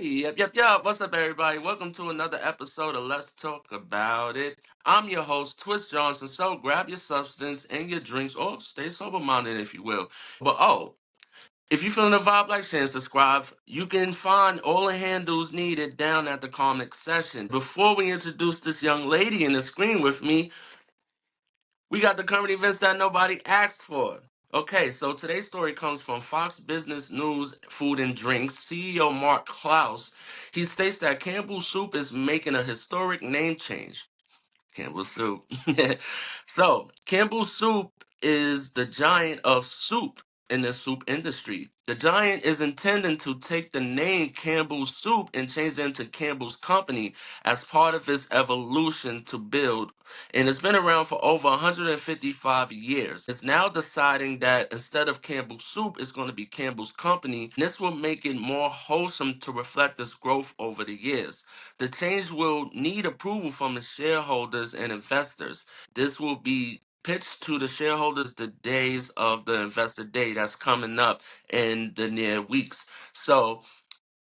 Yep. What's up, everybody? Welcome to another episode of Let's Talk About It. I'm your host, Twist Johnson. So grab your substance and your drinks, or stay sober-minded if you will. But if you're feeling the vibe like Shan, subscribe. You can find all the handles needed down at the comment section. Before we introduce this young lady in the screen with me, we got the current events that nobody asked for. Okay, so today's story comes from Fox Business News Food and Drinks CEO Mark Klaus. He states that Campbell Soup is making a historic name change. Campbell Soup. So, Campbell Soup is the giant of soup in the soup industry. The giant is intending to take the name Campbell Soup and change it into Campbell's Company as part of its evolution to build. And it's been around for over 155 years. It's now deciding that instead of Campbell Soup, it's going to be Campbell's Company. This will make it more wholesome to reflect its growth over the years. The change will need approval from the shareholders and investors. This will be pitched to the shareholders the days of the investor day that's coming up in the near weeks. So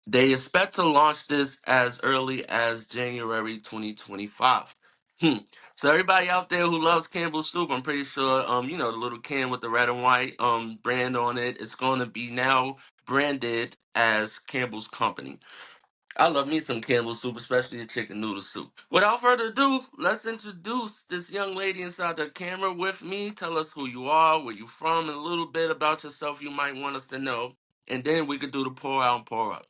they expect to launch this as early as January 2025. So everybody out there who loves Campbell Soup, I'm pretty sure the little can with the red and white brand on it, it's going to be now branded as Campbell's Company. I love me some Campbell soup, especially the chicken noodle soup. Without further ado, let's introduce this young lady inside the camera with me. Tell us who you are, where you from, and a little bit about yourself you might want us to know. And then we could do the pour out and pour up.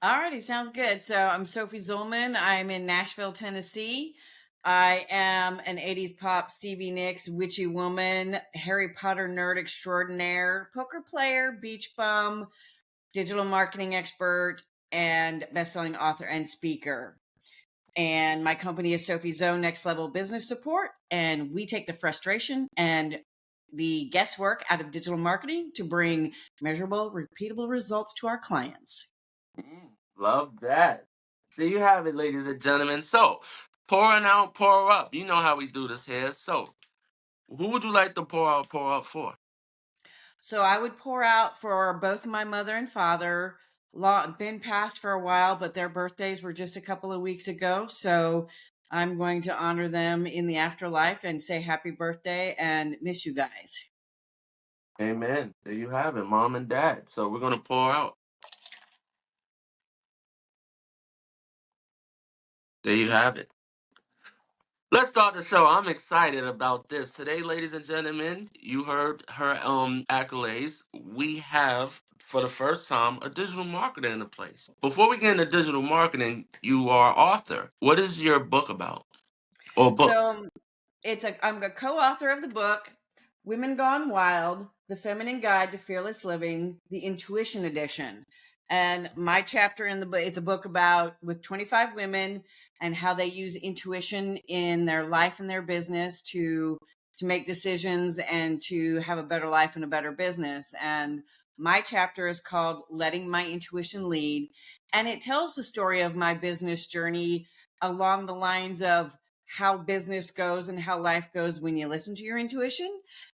Alrighty, sounds good. So I'm Sophie Zollmann. I'm in Nashville, Tennessee. I am an 80s pop Stevie Nicks witchy woman, Harry Potter nerd extraordinaire, poker player, beach bum, digital marketing expert, and best-selling author and speaker. And my company is Sophie Zone Next Level Business Support, and we take the frustration and the guesswork out of digital marketing to bring measurable, repeatable results to our clients. Love that. There you have it, ladies and gentlemen. So, pouring out, pour up. You know how we do this here. So, who would you like to pour up for? So I would pour out for both my mother and father. Been passed for a while, but their birthdays were just a couple of weeks ago. So I'm going to honor them in the afterlife and say happy birthday and miss you guys. Amen. There you have it, mom and dad. So, we're going to pour out. There you have it. Let's start the show. I'm excited about this. Today, ladies and gentlemen, you heard her accolades. We have, for the first time, a digital marketer in the place. Before we get into digital marketing, you are author. What is your book about? Or books? So I'm a co-author of the book Women Gone Wild: The Feminine Guide to Fearless Living, the Intuition Edition. And my chapter in the book, it's a book about with 25 women and how they use intuition in their life and their business to make decisions and to have a better life and a better business. And my chapter is called Letting My Intuition Lead, and it tells the story of my business journey along the lines of how business goes and how life goes when you listen to your intuition,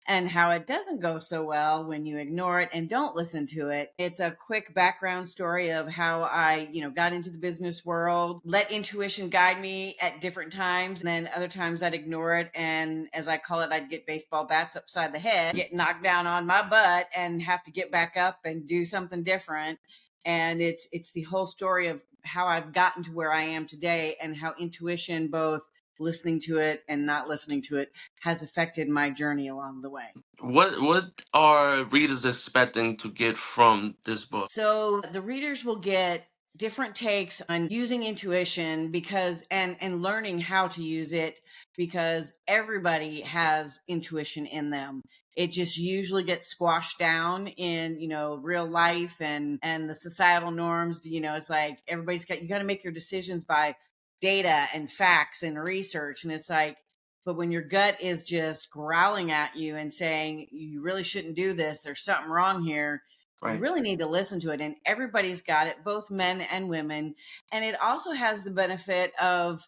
and how it doesn't go so well when you ignore it and don't listen to it. It's a quick background story of how I, got into the business world, let intuition guide me at different times, and then other times I'd ignore it. And as I call it, I'd get baseball bats upside the head, get knocked down on my butt, and have to get back up and do something different. And it's the whole story of how I've gotten to where I am today, and how intuition, both listening to it and not listening to it, has affected my journey along the way. What are readers expecting to get from this book? So the readers will get different takes on using intuition, because and learning how to use it, because everybody has intuition in them. It just usually gets squashed down in real life and the societal norms. It's like you got to make your decisions by data and facts and research, and it's like, but when your gut is just growling at you and saying you really shouldn't do this, there's something wrong here, Right. you really need to listen to it. And everybody's got it, both men and women. And it also has the benefit of,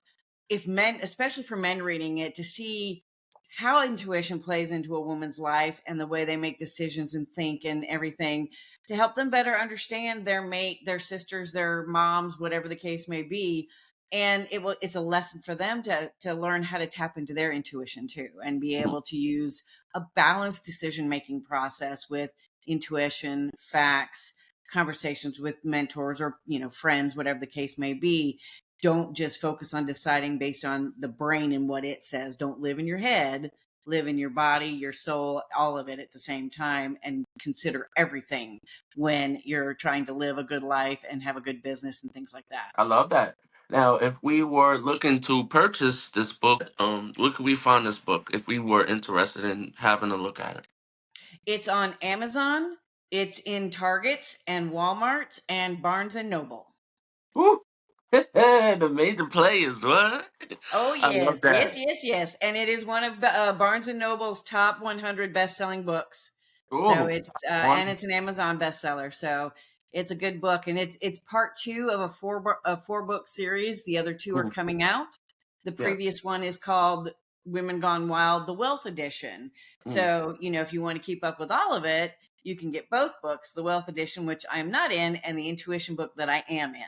if men, especially for men reading it, to see how intuition plays into a woman's life and the way they make decisions and think and everything, to help them better understand their mate, their sisters, their moms, whatever the case may be. And it's a lesson for them to learn how to tap into their intuition too, and be Mhm. able to use a balanced decision making process with intuition, facts, conversations with mentors or friends, whatever the case may be. Don't just focus on deciding based on the brain and what it says. Don't live in your head, live in your body, your soul, all of it at the same time, and consider everything when you're trying to live a good life and have a good business and things like that. I love that. Now, if we were looking to purchase this book, where could we find this book if we were interested in having a look at it? It's on Amazon, it's in Target and Walmart and Barnes and Noble. Woo! The major players, what? Oh I love yes, yes, that. yes, yes, and it is one of Barnes and Noble's top 100 best-selling books. So Ooh, and one. it's an Amazon bestseller. So it's a good book, and it's part two of a four book series. The other two are Mm, coming out. The yeah. previous one is called Women Gone Wild, the Wealth Edition. Mm. So if you want to keep up with all of it, you can get both books: the Wealth Edition, which I am not in, and the Intuition book that I am in.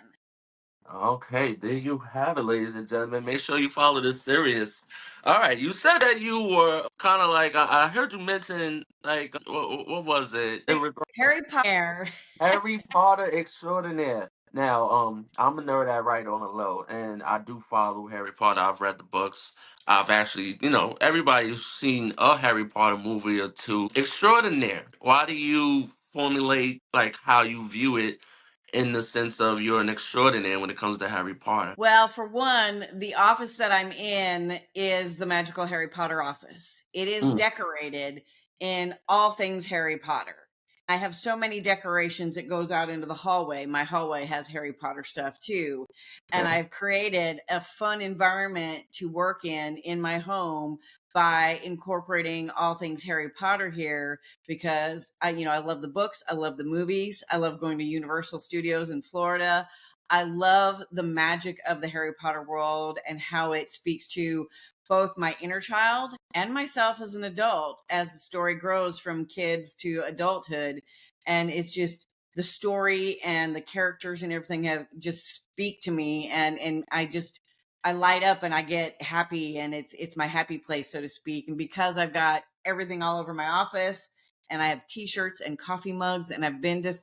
Okay, there you have it, ladies and gentlemen. Make sure you follow this series. All right, you said that you were kind of like I heard you mention like what was it in regard Harry Potter. Harry Potter extraordinaire. Now, I'm a nerd at right on the low, and I do follow Harry Potter. I've read the books. I've actually, everybody's seen a Harry Potter movie or two. Extraordinaire. Why do you formulate like how you view it in the sense of you're an extraordinaire when it comes to Harry Potter? Well, for one, the office that I'm in is the magical Harry Potter office. It is Mm, decorated in all things Harry Potter. I have so many decorations it goes out into the hallway. My hallway has Harry Potter stuff too. And okay. I've created a fun environment to work in my home by incorporating all things Harry Potter here, because I love the books, I love the movies, I love going to Universal Studios in Florida. I love the magic of the Harry Potter world and how it speaks to both my inner child and myself as an adult as the story grows from kids to adulthood. And it's just the story and the characters and everything have just speak to me, and I light up and I get happy, and it's my happy place, so to speak. And because I've got everything all over my office, and I have t-shirts and coffee mugs, and I've been to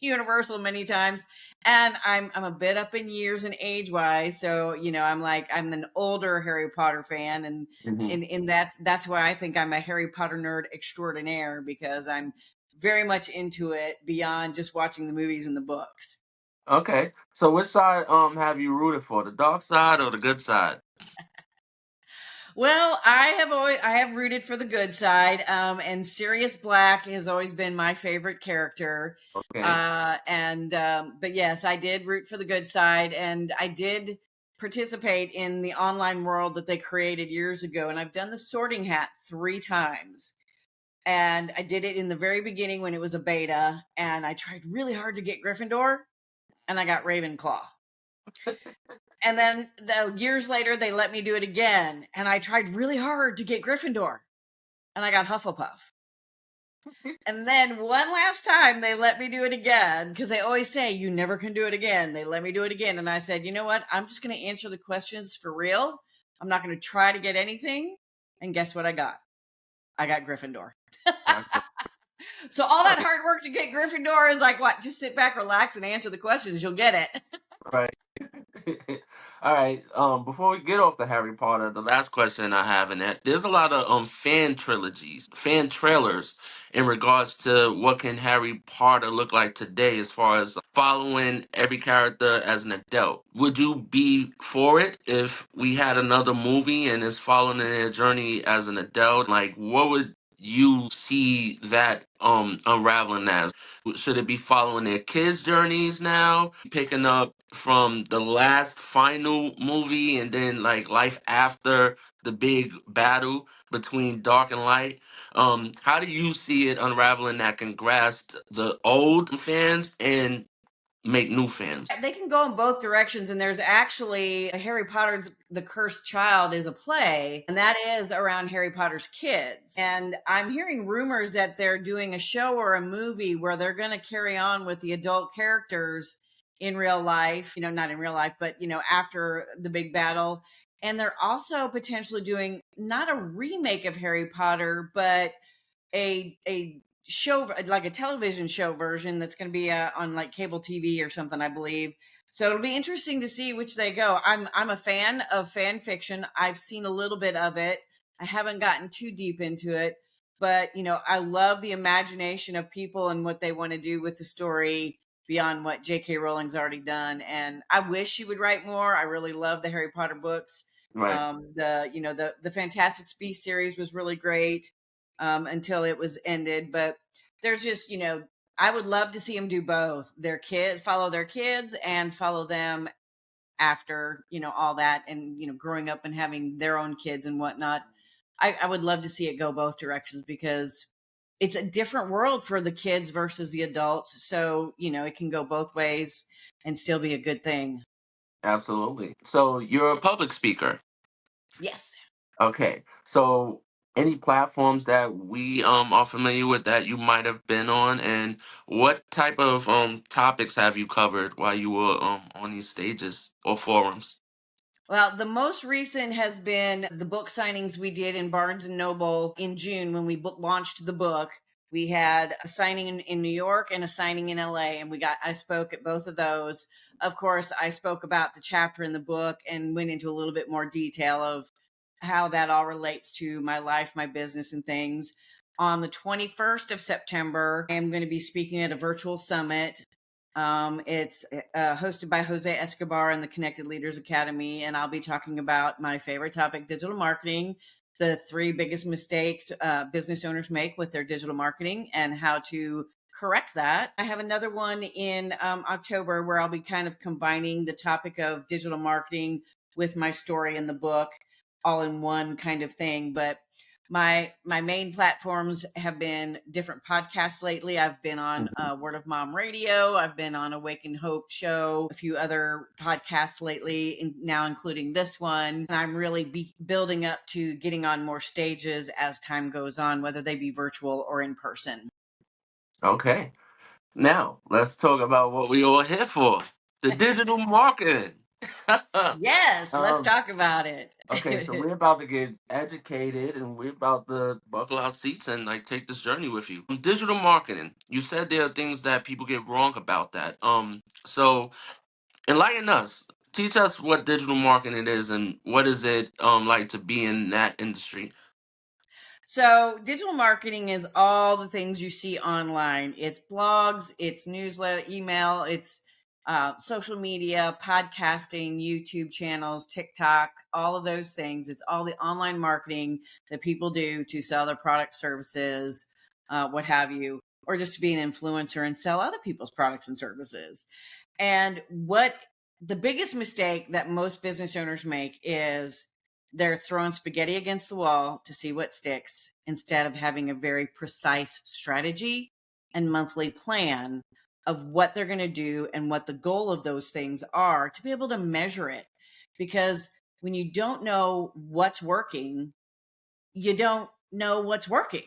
Universal many times, and I'm a bit up in years and age wise, so I'm an older Harry Potter fan, and Hmm. in that's why I think I'm a Harry Potter nerd extraordinaire, because I'm very much into it beyond just watching the movies and the books. Okay. So which side have you rooted for? The dark side or the good side? Well, I have rooted for the good side, and Sirius Black has always been my favorite character. Okay. And But yes, I did root for the good side, and I did participate in the online world that they created years ago. And I've done the Sorting Hat 3 times, and I did it in the very beginning when it was a beta, and I tried really hard to get Gryffindor, and I got Ravenclaw. And then years later, they let me do it again. And I tried really hard to get Gryffindor, and I got Hufflepuff. And then one last time, they let me do it again, because they always say, you never can do it again. They let me do it again. And I said, you know what? I'm just going to answer the questions for real. I'm not going to try to get anything. And guess what I got? I got Gryffindor. Gotcha. So all All that hard work to get Gryffindor is like, what? Just sit back, relax, and answer the questions. You'll get it. right. All right. Before we get off the Harry Potter, the last question I have in that there's a lot of fan trilogies, fan trailers in regards to what can Harry Potter look like today as far as following every character as an adult. Would you be for it if we had another movie and it's following their journey as an adult? Like what would you see that unraveling as? Should it be following their kids' journeys now, picking up from the last final movie and then like life after the big battle between dark and light? How do you see it unraveling that can grasp the old fans and make new fans? They can go in both directions, and there's actually Harry Potter the Cursed Child is a play, and that is around Harry Potter's kids. And I'm hearing rumors that they're doing a show or a movie where they're going to carry on with the adult characters in real life, not in real life, but after the big battle. And they're also potentially doing not a remake of Harry Potter, but a show, like a television show version that's going to be on like cable TV or something, I believe. So it'll be interesting to see which they go. I'm a fan of fan fiction. I've seen a little bit of it. I haven't gotten too deep into it, but I love the imagination of people and what they want to do with the story beyond what J.K. Rowling's already done. And I wish she would write more. I really love the Harry Potter books. Right. The Fantastic Beasts series was really great until it was ended. But there's just, I would love to see them do both. Their kids, follow their kids and follow them after, all that and, growing up and having their own kids and whatnot. I would love to see it go both directions because it's a different world for the kids versus the adults. So, it can go both ways and still be a good thing. Absolutely. So you're a public speaker. Yes. Okay. So any platforms that we are familiar with that you might have been on, and what type of topics have you covered while you were on these stages or forums? Well, the most recent has been the book signings we did in Barnes and Noble in June when we launched the book. We had a signing in New York and a signing in LA, and I spoke at both of those. Of course, I spoke about the chapter in the book and went into a little bit more detail of how that all relates to my life, my business, and things. On the 21st of September, I am going to be speaking at a virtual summit. It's hosted by Jose Escobar and the Connected Leaders Academy, and I'll be talking about my favorite topic, digital marketing, the 3 biggest mistakes business owners make with their digital marketing, and how to correct that. I have another one in October where I'll be kind of combining the topic of digital marketing with my story in the book, all in one kind of thing. But my main platforms have been different podcasts lately. I've been on Word of Mom Radio. I've been on Awaken Hope show, a few other podcasts lately, now including this one. And I'm really building up to getting on more stages as time goes on, whether they be virtual or in person. Okay. Now let's talk about what we all here for: the digital marketing. Yes, let's um, talk about it. okay, so we're about to get educated, and we're about to buckle our seats and like take this journey with you. Digital marketing. You said there are things that people get wrong about that. So enlighten us. Teach us what digital marketing is and what is it like to be in that industry. So, digital marketing is all the things you see online. It's blogs, it's newsletter, email, it's social media, podcasting, YouTube channels, TikTok, all of those things. It's all the online marketing that people do to sell their product, services, what have you, or just to be an influencer and sell other people's products and services. And what the biggest mistake that most business owners make is they're throwing spaghetti against the wall to see what sticks instead of having a very precise strategy and monthly plan of what they're going to do and what the goal of those things are to be able to measure it. Because when you don't know what's working, you don't know what's working.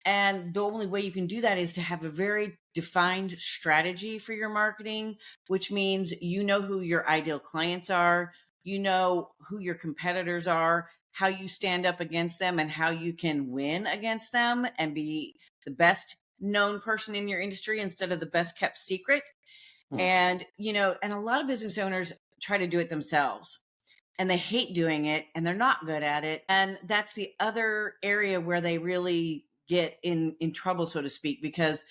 And the only way you can do that is to have a very defined strategy for your marketing, which means you know who your ideal clients are, you know who your competitors are, how you stand up against them, and how you can win against them and be the best known person in your industry instead of the best kept secret. Hmm. And, and a lot of business owners try to do it themselves and they hate doing it and they're not good at it. And that's the other area where they really get in trouble, so to speak, because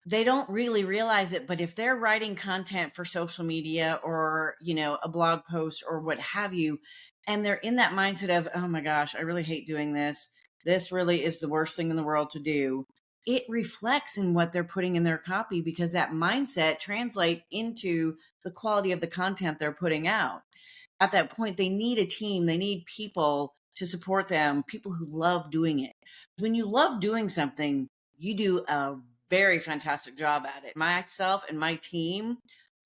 they don't really realize it. But if they're writing content for social media or, a blog post or what have you, and they're in that mindset of, oh my gosh, I really hate doing this. This really is the worst thing in the world to do. It reflects in what they're putting in their copy because that mindset translates into the quality of the content they're putting out. At that point, they need a team, they need people to support them, people who love doing it. When you love doing something, you do a very fantastic job at it. Myself and my team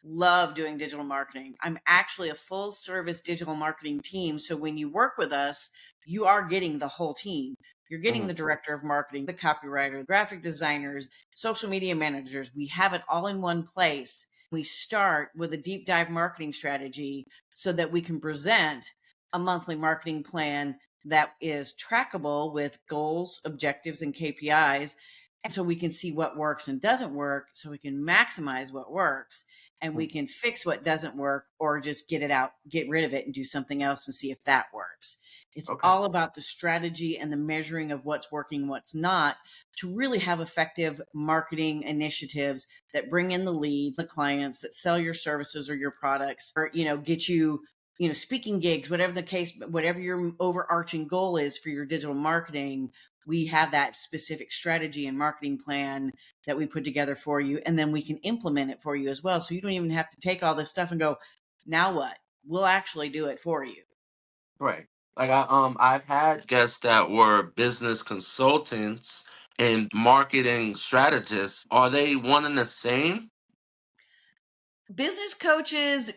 love doing digital marketing. I'm actually a full service digital marketing team. So when you work with us, you are getting the whole team. You're getting Mhm. the director of marketing, the copywriter, graphic designers, social media managers. We have it all in one place. We start with a deep dive marketing strategy so that we can present a monthly marketing plan that is trackable with goals, objectives, and KPIs. And so we can see what works and doesn't work, so we can maximize what works, and we Mhm. can fix what doesn't work or just get it out, get rid of it, and do something else and see if that works. It's Okay. all about the strategy and the measuring of what's working, what's not, to really have effective marketing initiatives that bring in the leads, the clients that sell your services or your products, or, get you, speaking gigs, whatever the case, whatever your overarching goal is for your digital marketing. We have that specific strategy and marketing plan that we put together for you, and then we can implement it for you as well. So you don't even have to take all this stuff and go, now what? We'll actually do it for you. Right. Like I've had guests that were business consultants and marketing strategists. Are they one and the same? Business coaches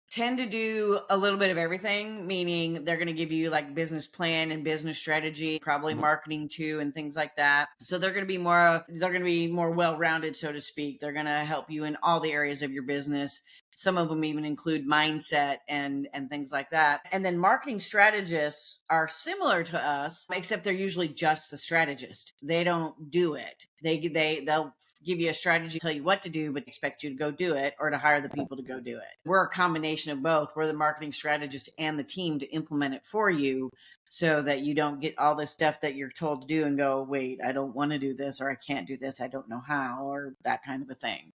tend to do a little bit of everything, meaning they're going to give you like business plan and business strategy, probably Mhm. marketing too, and things like that. So they're going to be more well-rounded, so to speak. They're going to help you in all the areas of your business. Some of them even include mindset and things like that. And then marketing strategists are similar to us, except they're usually just the strategist. They don't do it. They'll give you a strategy, tell you what to do, but expect you to go do it or to hire the people to go do it. We're a combination of both. We're the marketing strategist and the team to implement it for you, so that you don't get all this stuff that you're told to do and go, wait, I don't want to do this, or I can't do this, I don't know how, or that kind of a thing.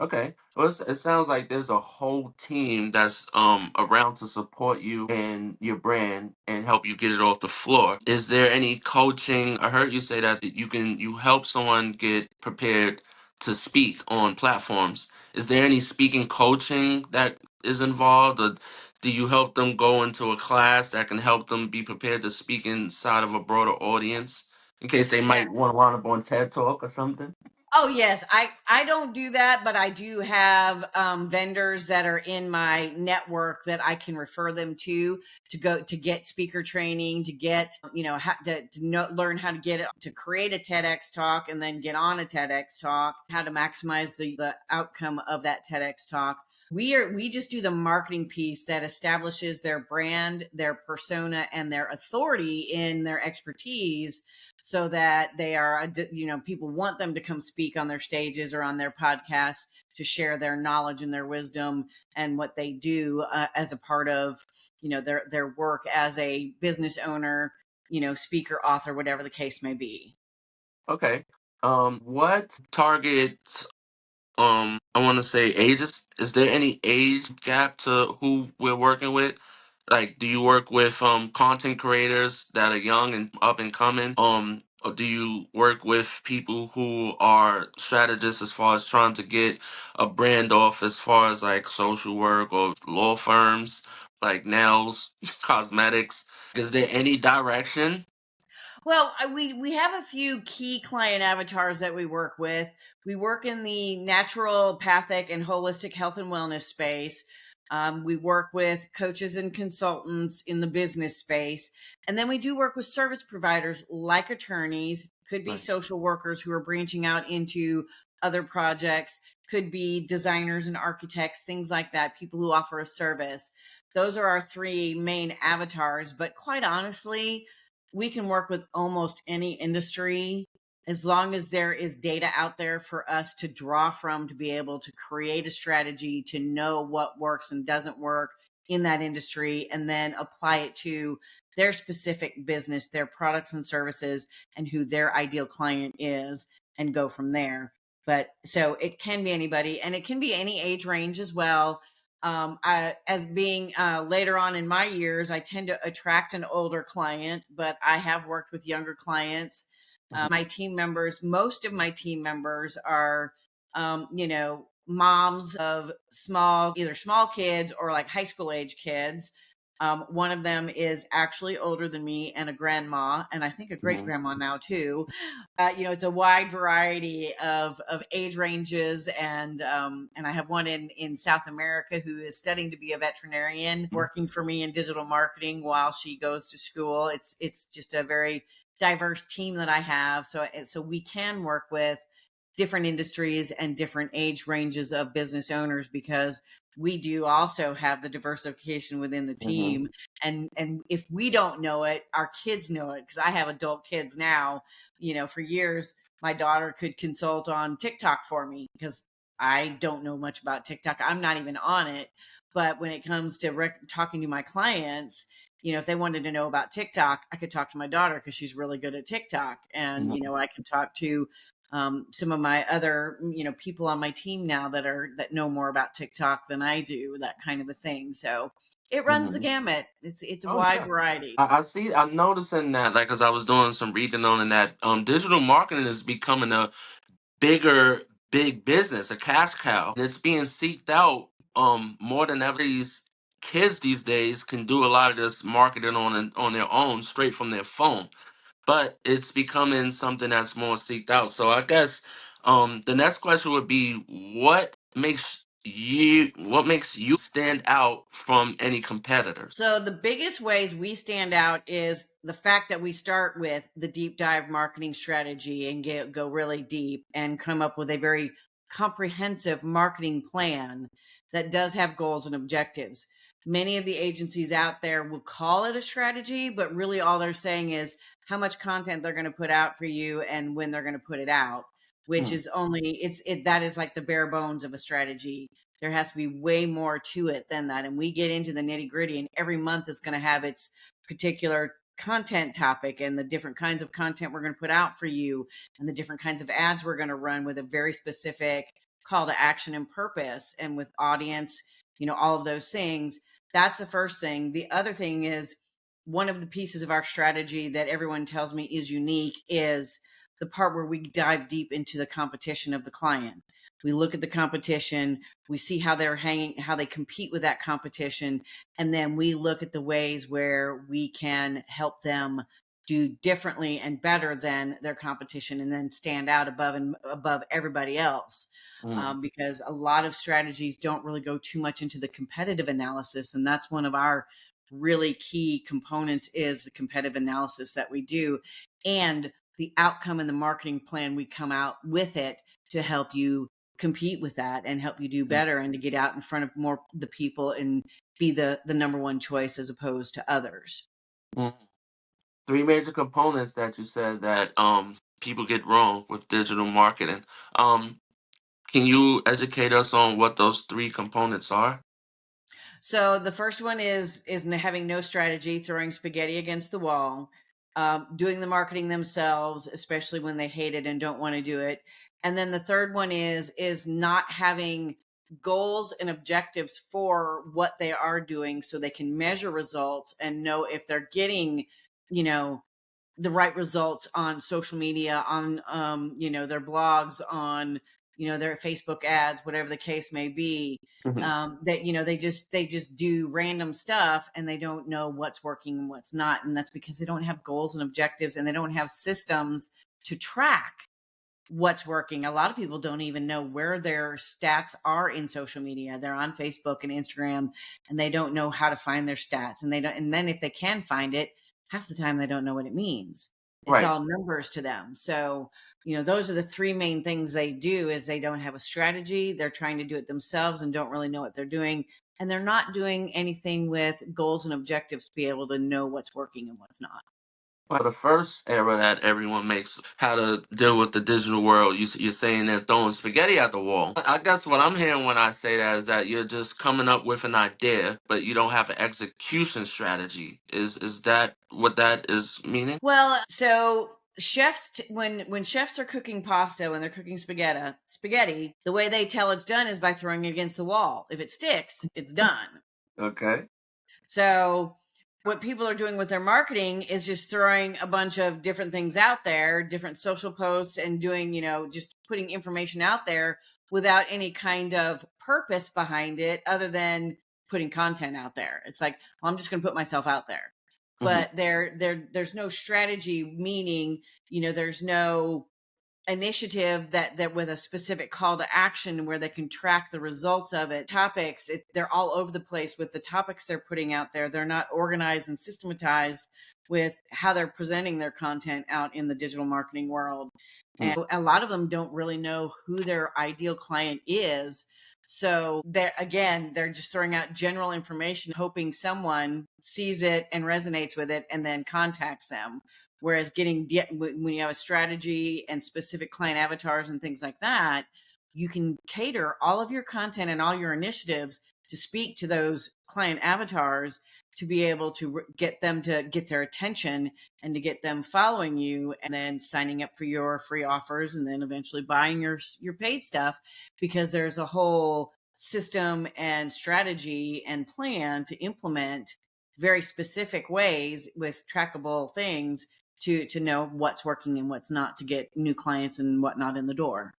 Okay. Well, it sounds like there's a whole team that's around to support you and your brand and help you get it off the floor. Is there any coaching? I heard you say that you help someone get prepared to speak on platforms. Is there any speaking coaching that is involved, or do you help them go into a class that can help them be prepared to speak inside of a broader audience in case they Yeah. might want to wind up on TED Talk or something? Oh yes, I don't do that, but I do have vendors that are in my network that I can refer them to go to get speaker training, to get how to know, learn how to get it, to create a TEDx talk and then get on a TEDx talk, how to maximize the outcome of that TEDx talk. We just do the marketing piece that establishes their brand, their persona, and their authority in their expertise, so that they are, people want them to come speak on their stages or on their podcasts to share their knowledge and their wisdom and what they do as a part of, their work as a business owner, speaker, author, whatever the case may be. Okay. What target I want to say ages? Is there any age gap to who we're working with? Like, do you work with content creators that are young and up and coming? Or do you work with people who are strategists as far as trying to get a brand off as far as like social work or law firms, like nails, cosmetics? Is there any direction? Well, we have a few key client avatars that we work with. We work in the naturopathic and holistic health and wellness space. We work with coaches and consultants in the business space, and then we do work with service providers like attorneys, could be Right. social workers who are branching out into other projects, could be designers and architects, things like that. People who offer a service. Those are our three main avatars. But quite honestly, we can work with almost any industry as long as there is data out there for us to draw from, to be able to create a strategy, to know what works and doesn't work in that industry, and then apply it to their specific business, their products and services, and who their ideal client is, and go from there. But so it can be anybody, and it can be any age range as well. As being later on in my years, I tend to attract an older client, but I have worked with younger clients. Mhm. My team members, most of my team members are, moms of either small kids or like high school age kids. One of them is actually older than me and a grandma, and I think a great grandma now too. It's a wide variety of age ranges, and I have one in South America who is studying to be a veterinarian, working for me in digital marketing while she goes to school. It's just a very diverse team that I have, so we can work with different industries and different age ranges of business owners, because we do also have the diversification within the team. And if we don't know it, our kids know it, because I have adult kids now. For years my daughter could consult on TikTok for me, because I don't know much about TikTok. I'm not even on it. But when it comes to talking to my clients, if they wanted to know about TikTok, I could talk to my daughter because she's really good at TikTok. And I can talk to some of my other people on my team now that know more about TikTok than I do, that kind of a thing. So it runs the gamut. It's a wide variety. I see. I'm noticing that, like, because I was doing some reading on it, that digital marketing is becoming a bigger, big business, a cash cow. And it's being seeked out more than ever. These kids these days can do a lot of this marketing on their own, straight from their phone. But it's becoming something that's more seeked out. So I guess the next question would be, what makes you stand out from any competitors? So the biggest ways we stand out is the fact that we start with the deep dive marketing strategy and go really deep and come up with a very comprehensive marketing plan that does have goals and objectives. Many of the agencies out there will call it a strategy, but really all they're saying is how much content they're going to put out for you and when they're going to put it out, which is that is like the bare bones of a strategy. There has to be way more to it than that. And we get into the nitty gritty, and every month is going to have its particular content topic and the different kinds of content we're going to put out for you and the different kinds of ads we're going to run with a very specific call to action and purpose and with audience, all of those things. That's the first thing. The other thing is, one of the pieces of our strategy that everyone tells me is unique is the part where we dive deep into the competition of the client. We look at the competition, we see how they're hanging, how they compete with that competition, and then we look at the ways where we can help them do differently and better than their competition, and then stand out above everybody else. Because a lot of strategies don't really go too much into the competitive analysis, and that's one of our really key components, is the competitive analysis that we do, and the outcome and the marketing plan we come out with it to help you compete with that and help you do better and to get out in front of more the people and be the number one choice as opposed to others. Mm. Three major components that you said that people get wrong with digital marketing. Um, can you educate us on what those three components are? So the first one is having no strategy, throwing spaghetti against the wall, doing the marketing themselves, especially when they hate it and don't want to do it. And then the third one is not having goals and objectives for what they are doing, so they can measure results and know if they're getting, you know, the right results on social media, on their blogs, on their Facebook ads, whatever the case may be. That they just do random stuff and they don't know what's working and what's not, and that's because they don't have goals and objectives, and they don't have systems to track what's working. A lot of people don't even know where their stats are in social media. They're on Facebook and Instagram, and they don't know how to find their stats, and then if they can find it, half the time they don't know what it means. It's Right. all numbers to them. So those are the three main things they do: is they don't have a strategy, they're trying to do it themselves and don't really know what they're doing, and they're not doing anything with goals and objectives to be able to know what's working and what's not. Well, the first error that everyone makes, how to deal with the digital world, you're saying they're throwing spaghetti at the wall. I guess what I'm hearing when I say that is that you're just coming up with an idea, but you don't have an execution strategy. Is that what that is meaning? Well, so chefs, when chefs are cooking pasta, when they're cooking spaghetti, the way they tell it's done is by throwing it against the wall. If it sticks, it's done. Okay. So what people are doing with their marketing is just throwing a bunch of different things out there, different social posts, and doing, just putting information out there without any kind of purpose behind it, other than putting content out there. It's like, well, I'm just going to put myself out there. But there's no strategy, meaning, there's no initiative that with a specific call to action where they can track the results of it. Topics, they're all over the place with the topics they're putting out there. They're not organized and systematized with how they're presenting their content out in the digital marketing world. And a lot of them don't really know who their ideal client is. So they're just throwing out general information, hoping someone sees it and resonates with it and then contacts them. Whereas when you have a strategy and specific client avatars and things like that, you can cater all of your content and all your initiatives to speak to those client avatars, to be able to get them to get their attention and to get them following you and then signing up for your free offers and then eventually buying your paid stuff, because there's a whole system and strategy and plan to implement very specific ways with trackable things to know what's working and what's not, to get new clients and whatnot in the door.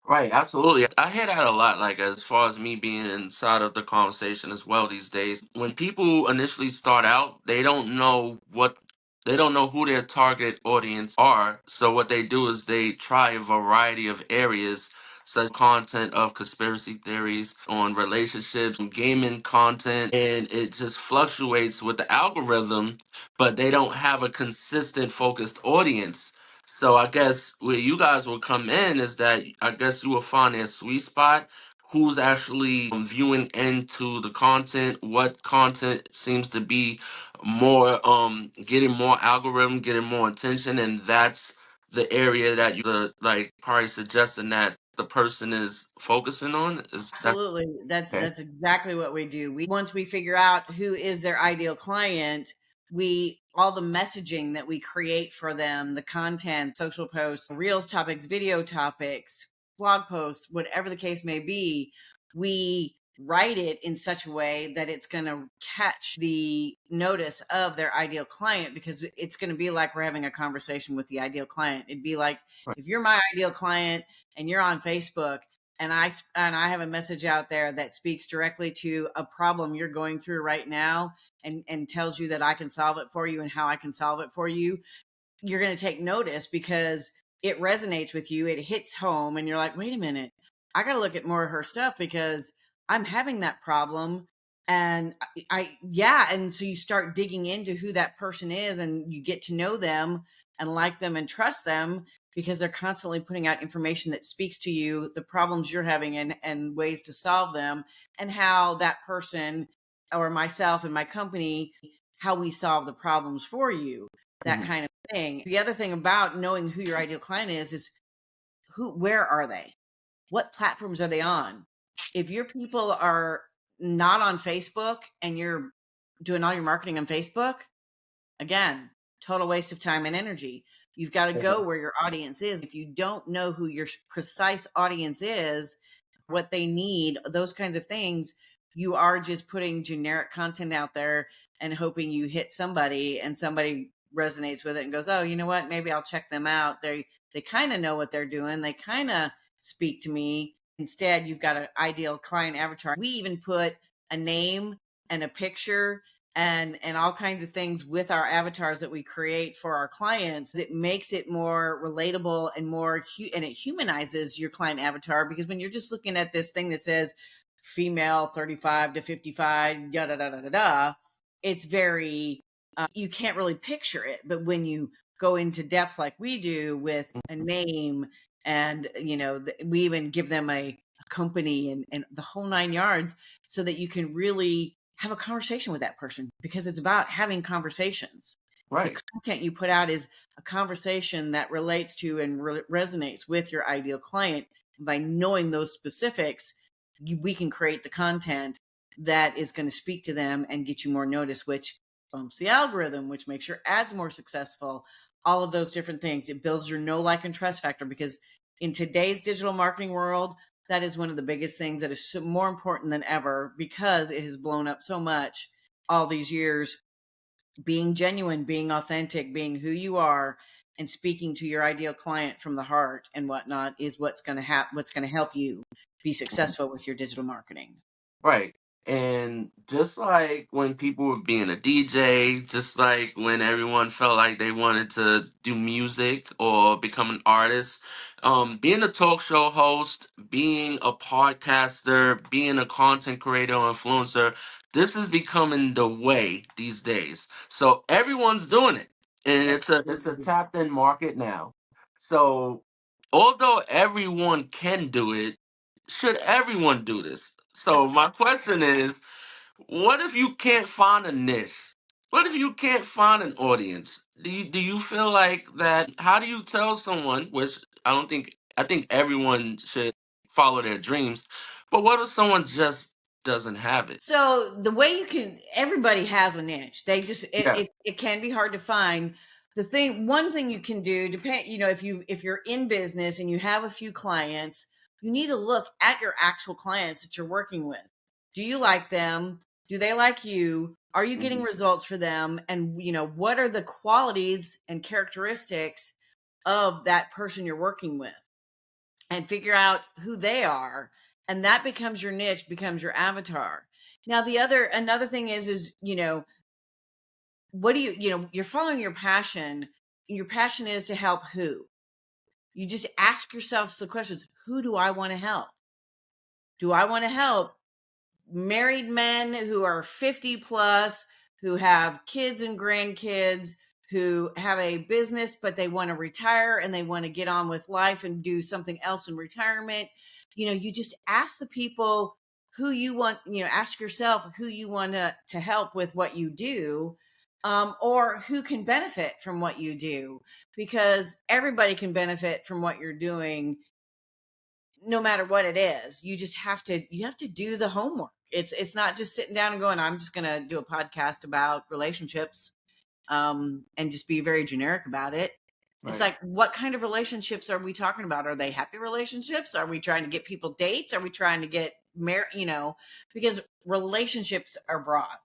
Right, absolutely. I hear that a lot, like as far as me being inside of the conversation as well these days. When people initially start out, they don't know who their target audience are. So what they do is they try a variety of areas, such content of conspiracy theories on relationships, gaming content, and it just fluctuates with the algorithm, but they don't have a consistent focused audience. So I guess where you guys will come in is that I guess you will find their sweet spot. Who's actually viewing into the content? What content seems to be more getting more algorithm, getting more attention, and that's the area that you like probably suggesting that the person is focusing on. Is that Absolutely. okay? That's exactly what we do. Once we figure out who is their ideal client, all the messaging that we create for them, the content, social posts, reels topics, video topics, blog posts, whatever the case may be, we write it in such a way that it's going to catch the notice of their ideal client, because it's going to be like we're having a conversation with the ideal client. It'd be like, Right. if you're my ideal client and you're on Facebook, and I have a message out there that speaks directly to a problem you're going through right now, and tells you that I can solve it for you and how I can solve it for you, you're going to take notice because it resonates with you. It hits home and you're like, wait a minute, I got to look at more of her stuff because I'm having that problem. And yeah. And so you start digging into who that person is and you get to know them and like them and trust them, because they're constantly putting out information that speaks to you, the problems you're having, and ways to solve them, and how that person or myself and my company, how we solve the problems for you, that kind of thing. The other thing about knowing who your ideal client is where are they? What platforms are they on? If your people are not on Facebook and you're doing all your marketing on Facebook, again, total waste of time and energy. You've got to go where your audience is. If you don't know who your precise audience is, what they need, those kinds of things, you are just putting generic content out there and hoping you hit somebody and somebody resonates with it and goes, oh, you know what, maybe I'll check them out. They kind of know what they're doing. They kind of speak to me. Instead, you've got an ideal client avatar. We even put a name and a picture and all kinds of things with our avatars that we create for our clients. It makes it more relatable and and it humanizes your client avatar, because when you're just looking at this thing that says female 35 to 55, yada da da da da, it's very you can't really picture it. But when you go into depth like we do with a name, and we even give them a company and the whole nine yards, so that you can really have a conversation with that person, because it's about having conversations. The Right. content you put out is a conversation that relates to and resonates with your ideal client. And by knowing those specifics, we can create the content that is going to speak to them and get you more notice, which bumps the algorithm, which makes your ads more successful. All of those different things. It builds your know, like, and trust factor, because in today's digital marketing world, that is one of the biggest things that is more important than ever, because it has blown up so much all these years. Being genuine, being authentic, being who you are, and speaking to your ideal client from the heart and whatnot is what's going to help you be successful with your digital marketing. Right. And just like when people were being a DJ, just like when everyone felt like they wanted to do music or become an artist, being a talk show host, being a podcaster, being a content creator or influencer, this is becoming the way these days. So everyone's doing it, and it's a tapped in market now. So although everyone can do it, should everyone do this? So my question is, what if you can't find a niche? What if you can't find an audience? Do you feel like that? How do you tell someone? Which I think everyone should follow their dreams, but what if someone just doesn't have it? So the way you can, everybody has a niche. They just Yeah. it can be hard to find. One thing you can do, depend, if you're in business and you have a few clients, you need to look at your actual clients that you're working with. Do you like them? Do they like you? Are you getting Mhm. results for them? And what are the qualities and characteristics of that person you're working with? And figure out who they are, and that becomes your niche, becomes your avatar. Now another thing is what do you're following your passion. Your passion is to help who. You just ask yourself the questions: who do I want to help? Do I want to help married men who are 50 plus, who have kids and grandkids, who have a business but they want to retire and they want to get on with life and do something else in retirement? You just ask the people who you want, ask yourself who you want to help with what you do, or who can benefit from what you do, because everybody can benefit from what you're doing no matter what it is. You have to do the homework. It's not just sitting down and going, I'm just going to do a podcast about relationships, and just be very generic about it. It's Right. like, what kind of relationships are we talking about? Are they happy relationships? Are we trying to get people dates? Are we trying to get married? Because relationships are broad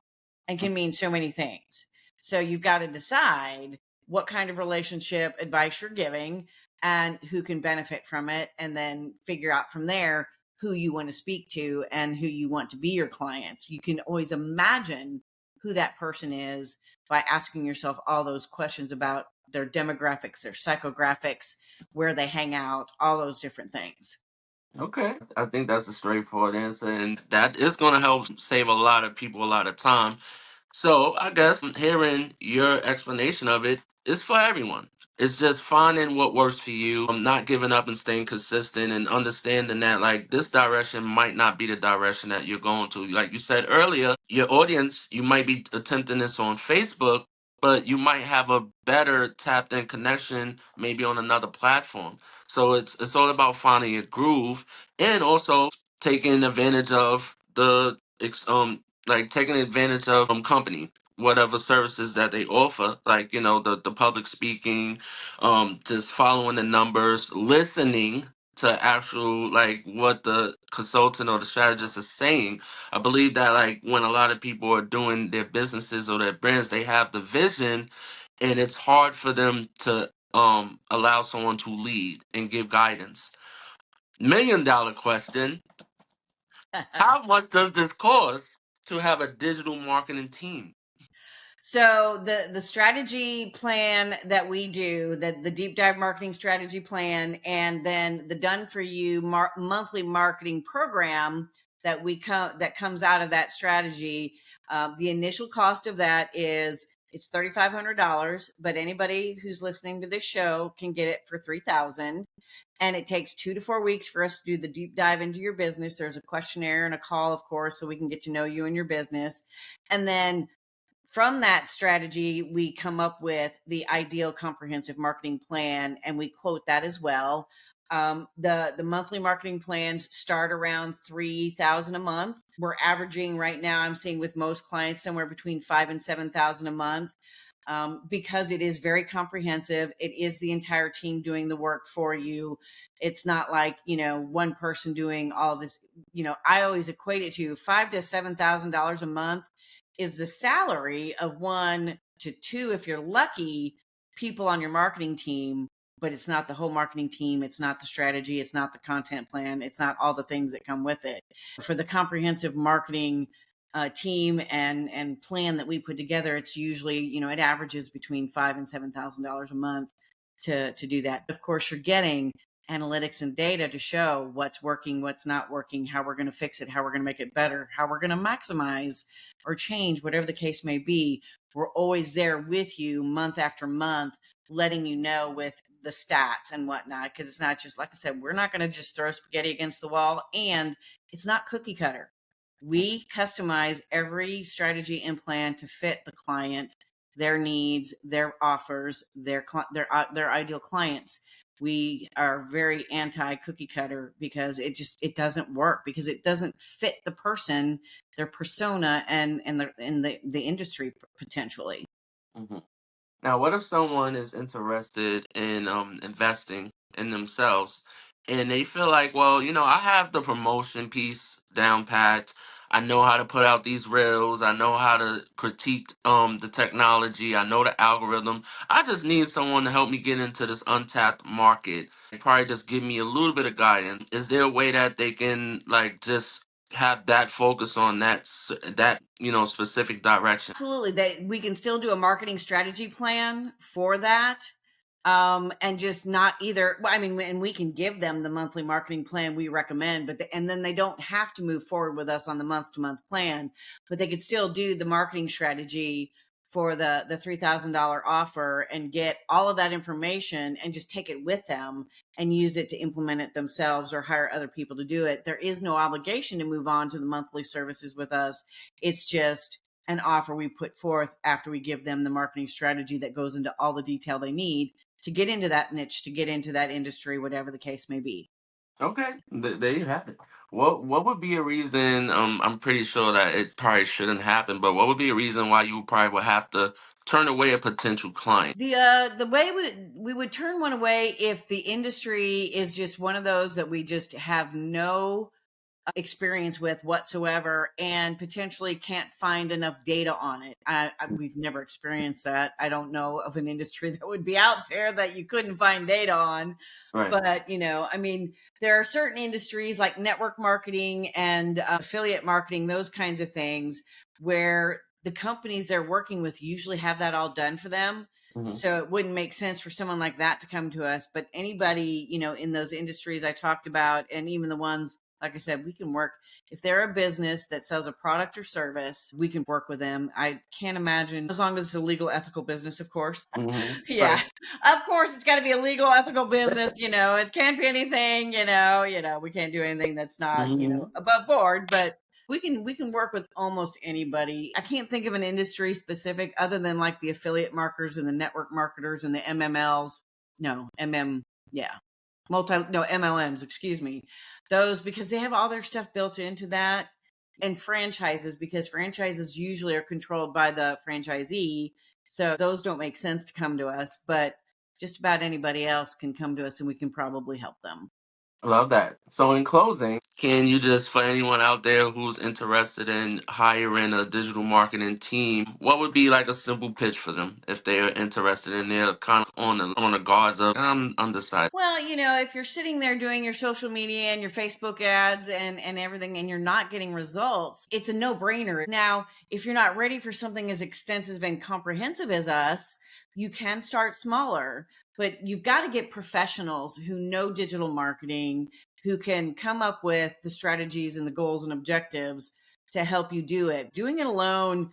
and can mean so many things. So you've got to decide what kind of relationship advice you're giving and who can benefit from it, and then figure out from there who you want to speak to and who you want to be your clients. You can always imagine who that person is by asking yourself all those questions about their demographics, their psychographics, where they hang out, all those different things. Okay. I think that's a straightforward answer, and that is going to help save a lot of people a lot of time. So I guess hearing your explanation of it is for everyone. It's just finding what works for you, not giving up and staying consistent and understanding that like this direction might not be the direction that you're going to. Like you said earlier, your audience, you might be attempting this on Facebook, but you might have a better tapped in connection maybe on another platform. So it's all about finding your groove and also taking advantage of like taking advantage of company, whatever services that they offer, like the public speaking, just following the numbers, listening to actual like what the consultant or the strategist is saying. I believe that like when a lot of people are doing their businesses or their brands, they have the vision, and it's hard for them to allow someone to lead and give guidance. $1 million question: how much does this cost to have a digital marketing team? So the strategy plan that we do, the deep dive marketing strategy plan, and then the done for you monthly marketing program that comes out of that strategy. The initial cost of that is, it's $3,500, but anybody who's listening to this show can get it for $3,000. And it takes 2 to 4 weeks for us to do the deep dive into your business. There's a questionnaire and a call, of course, so we can get to know you and your business. And then from that strategy, we come up with the ideal comprehensive marketing plan, and we quote that as well. The monthly marketing plans start around 3,000 a month. We're averaging right now, I'm seeing with most clients, somewhere between 5 and 7,000 a month, because it is very comprehensive. It is the entire team doing the work for you. It's not like one person doing all this. I always equate it to $5,000 to $7,000 a month is the salary of 1 to 2, if you're lucky, people on your marketing team. But it's not the whole marketing team. It's not the strategy. It's not the content plan. It's not all the things that come with it. For the comprehensive marketing team and plan that we put together, it's usually, it averages between $5,000 and $7,000 a month to do that. Of course, you're getting analytics and data to show what's working, what's not working, how we're going to fix it, how we're going to make it better, how we're going to maximize or change, whatever the case may be. We're always there with you month after month, letting you know with the stats and whatnot, because it's not just, like I said, we're not going to just throw spaghetti against the wall, and it's not cookie cutter. We customize every strategy and plan to fit the client, their needs, their offers, their ideal clients. We are very anti cookie cutter because it doesn't work, because it doesn't fit the person, their persona, and the industry potentially. Mhm. Now, what if someone is interested in investing in themselves and they feel like, well, I have the promotion piece down pat. I know how to put out these reels. I know how to critique the technology. I know the algorithm. I just need someone to help me get into this untapped market. Probably just give me a little bit of guidance. Is there a way that they can like just have that focus on that specific direction? Absolutely. We can still do a marketing strategy plan for that. And just not either. I mean, and we can give them the monthly marketing plan we recommend, and then they don't have to move forward with us on the month to month plan, but they could still do the marketing strategy for the $3,000 offer and get all of that information and just take it with them and use it to implement it themselves or hire other people to do it. There is no obligation to move on to the monthly services with us. It's just an offer we put forth after we give them the marketing strategy that goes into all the detail they need to get into that niche, to get into that industry, whatever the case may be. Okay, there you have it. What would be a reason? I'm pretty sure that it probably shouldn't happen, but what would be a reason why you probably would have to turn away a potential client? The way we would turn one away if the industry is just one of those that we just have no experience with whatsoever and potentially can't find enough data on it. We've never experienced that. I don't know of an industry that would be out there that you couldn't find data on. Right. But, I mean, there are certain industries like network marketing and affiliate marketing, those kinds of things, where the companies they're working with usually have that all done for them. Hmm. So it wouldn't make sense for someone like that to come to us. But anybody, in those industries I talked about, and even the ones, like I said, we can work. If they're a business that sells a product or service, we can work with them. I can't imagine, as long as it's a legal, ethical business, of course. Hmm. Yeah, Right. of course, it's got to be a legal, ethical business. It can't be anything. We can't do anything that's not, Hmm. above board. But we can work with almost anybody. I can't think of an industry specific other than like the affiliate marketers and the network marketers and the MMLs. No, yeah, MLMs, excuse me. Those, because they have all their stuff built into that, and franchises, because franchises usually are controlled by the franchisee. So those don't make sense to come to us, but just about anybody else can come to us and we can probably help them. Love that. So, in closing, can you just, for anyone out there who's interested in hiring a digital marketing team, what would be like a simple pitch for them if they're interested and they're kind of on the guards of, I'm undecided? Well, if you're sitting there doing your social media and your Facebook ads and everything and you're not getting results, it's a no-brainer. Now, if you're not ready for something as extensive and comprehensive as us, you can start smaller, but you've got to get professionals who know digital marketing, who can come up with the strategies and the goals and objectives to help you do it. Doing it alone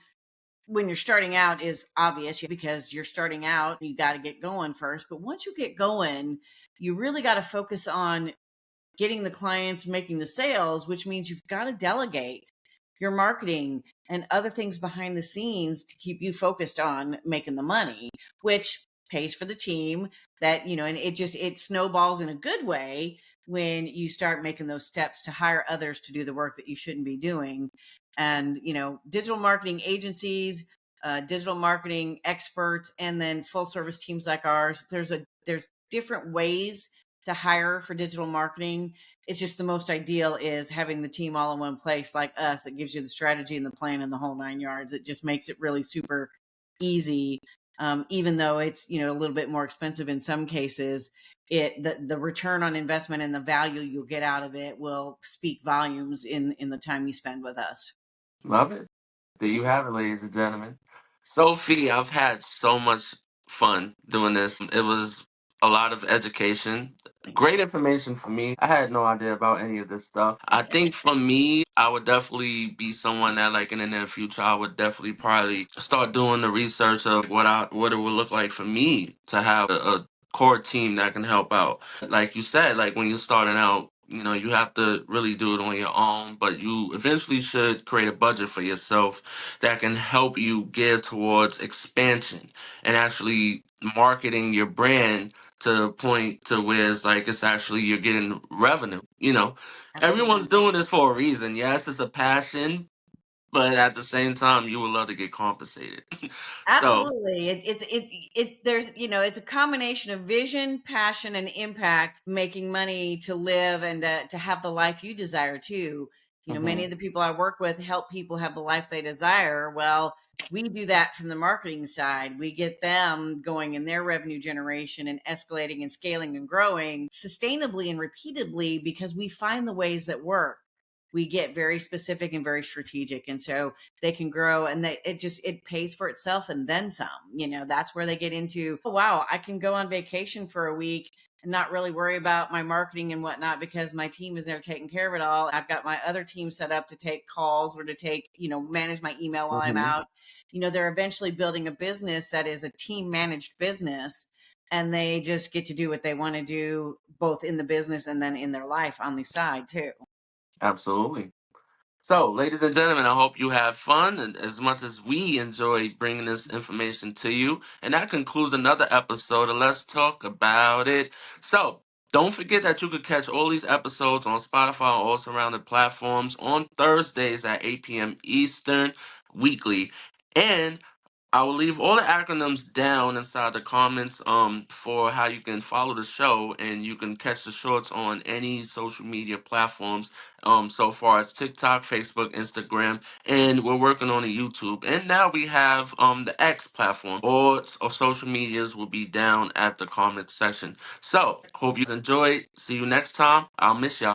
when you're starting out is obvious because you're starting out, you got to get going first. But once you get going, you really got to focus on getting the clients, making the sales, which means you've got to delegate your marketing and other things behind the scenes to keep you focused on making the money, which pays for the team and it snowballs in a good way when you start making those steps to hire others to do the work that you shouldn't be doing. And, digital marketing agencies, digital marketing experts, and then full service teams like ours, there's different ways to hire for digital marketing. It's just the most ideal is having the team all in one place like us. It gives you the strategy and the plan and the whole 9 yards. It just makes it really super easy. Even though it's, a little bit more expensive in some cases, the return on investment and the value you'll get out of it will speak volumes in the time you spend with us. Love it. There you have it, ladies and gentlemen. Sophie, I've had so much fun doing this. It was a lot of education, great information for me. I had no idea about any of this stuff. I think for me, I would definitely be someone that, like, in the near future, I would definitely probably start doing the research of what it would look like for me to have a core team that can help out. Like you said, like when you're starting out, you have to really do it on your own, but you eventually should create a budget for yourself that can help you gear towards expansion and actually marketing your brand to a point to where it's actually you're getting revenue. Everyone's Absolutely. doing this for a reason. Yes, it's a passion, but at the same time, you would love to get compensated. So, Absolutely. It's there's it's a combination of vision, passion, and impact, making money to live and to have the life you desire too. Many mhm, of the people I work with help people have the life they desire. Well, we do that from the marketing side. We get them going in their revenue generation and escalating and scaling and growing sustainably and repeatedly because we find the ways that work. We get very specific and very strategic. And so they can grow and it pays for itself and then some. That's where they get into, oh wow, I can go on vacation for a week and not really worry about my marketing and whatnot because my team is there taking care of it all. I've got my other team set up to take calls or to take, manage my email while I'm mhm. out. They're eventually building a business that is a team managed business, and they just get to do what they want to do both in the business and then in their life on the side too. Absolutely. So, ladies and gentlemen, I hope you have fun and as much as we enjoy bringing this information to you. And that concludes another episode of Let's Talk About It. So, don't forget that you could catch all these episodes on Spotify and all surrounding platforms on Thursdays at 8 p.m. Eastern weekly. And I will leave all the acronyms down inside the comments for how you can follow the show, and you can catch the shorts on any social media platforms so far as TikTok, Facebook, Instagram, and we're working on the YouTube. And now we have the X platform. All of social medias will be down at the comment section. So hope you enjoyed. See you next time. I'll miss y'all.